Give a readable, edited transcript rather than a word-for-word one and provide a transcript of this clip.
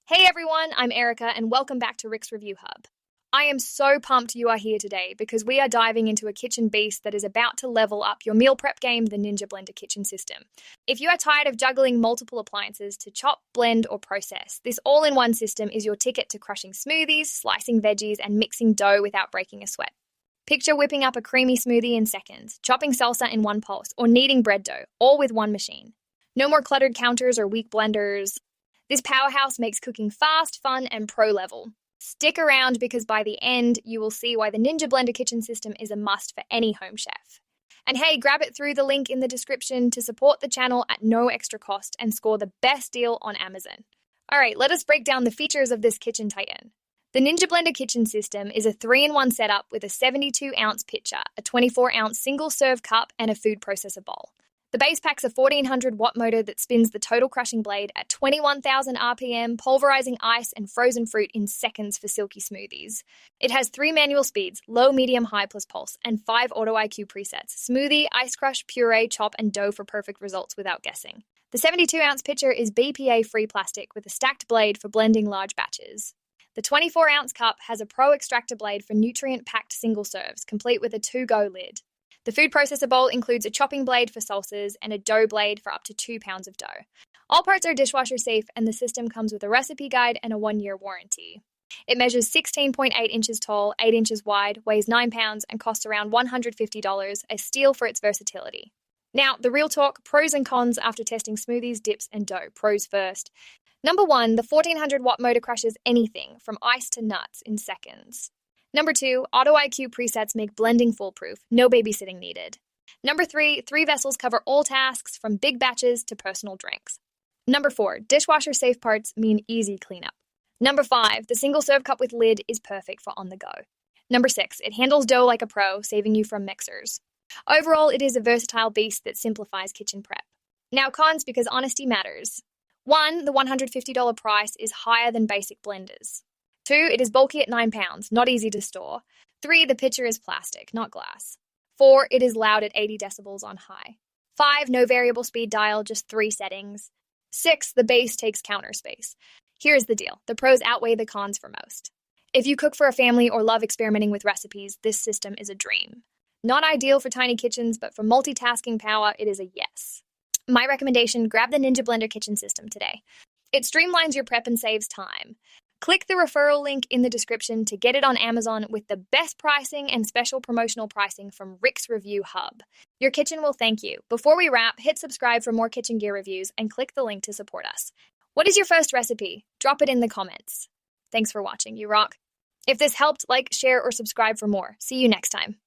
Hey everyone, I'm Erica and welcome back to Rick's Review Hub. I am so pumped you are here today because we are diving into a kitchen beast that is about to level up your meal prep game, the Ninja Blender kitchen system. If you are tired of juggling multiple appliances to chop, blend, or process, this all-in-one system is your ticket to crushing smoothies, slicing veggies, and mixing dough without breaking a sweat. Picture whipping up a creamy smoothie in seconds, chopping salsa in one pulse, or kneading bread dough, all with one machine. No more cluttered counters or weak blenders. This powerhouse makes cooking fast, fun, and pro level. Stick around because by the end, you will see why the Ninja Blender kitchen system is a must for any home chef. And hey, grab it through the link in the description to support the channel at no extra cost and score the best deal on Amazon. All right, let us break down the features of this kitchen titan. The Ninja Blender kitchen system is a 3-in-1 setup with a 72-ounce pitcher, a 24-ounce single-serve cup, and a food processor bowl. The base packs a 1400-watt motor that spins the total crushing blade at 21,000 RPM, pulverizing ice and frozen fruit in seconds for silky smoothies. It has 3 manual speeds, low, medium, high plus pulse, and 5 auto IQ presets, smoothie, ice crush, puree, chop, and dough for perfect results without guessing. The 72-ounce pitcher is BPA-free plastic with a stacked blade for blending large batches. The 24-ounce cup has a Pro Extractor blade for nutrient-packed single serves, complete with a to-go lid. The food processor bowl includes a chopping blade for salsas and a dough blade for up to 2 pounds of dough. All parts are dishwasher safe and the system comes with a recipe guide and a 1-year warranty. It measures 16.8 inches tall, 8 inches wide, weighs 9 pounds and costs around $150, a steal for its versatility. Now, the real talk, pros and cons after testing smoothies, dips and dough. Pros first. Number 1, the 1400-watt motor crushes anything from ice to nuts in seconds. Number 2, Auto IQ presets make blending foolproof, no babysitting needed. Number 3, 3 vessels cover all tasks from big batches to personal drinks. Number 4, dishwasher-safe parts mean easy cleanup. Number 5, the single-serve cup with lid is perfect for on the go. Number 6, it handles dough like a pro, saving you from mixers. Overall, it is a versatile beast that simplifies kitchen prep. Now cons because honesty matters. 1, the $150 price is higher than basic blenders. 2, it is bulky at 9 pounds, not easy to store. 3, the pitcher is plastic, not glass. 4, it is loud at 80 decibels on high. 5, no variable speed dial, just 3 settings. 6, the base takes counter space. Here's the deal, the pros outweigh the cons for most. If you cook for a family or love experimenting with recipes, this system is a dream. Not ideal for tiny kitchens, but for multitasking power, it is a yes. My recommendation, grab the Ninja Blender kitchen system today. It streamlines your prep and saves time. Click the referral link in the description to get it on Amazon with the best pricing and special promotional pricing from Rick's Review Hub. Your kitchen will thank you. Before we wrap, hit subscribe for more kitchen gear reviews and click the link to support us. What is your first recipe? Drop it in the comments. Thanks for watching, you rock. If this helped, like, share, or subscribe for more. See you next time.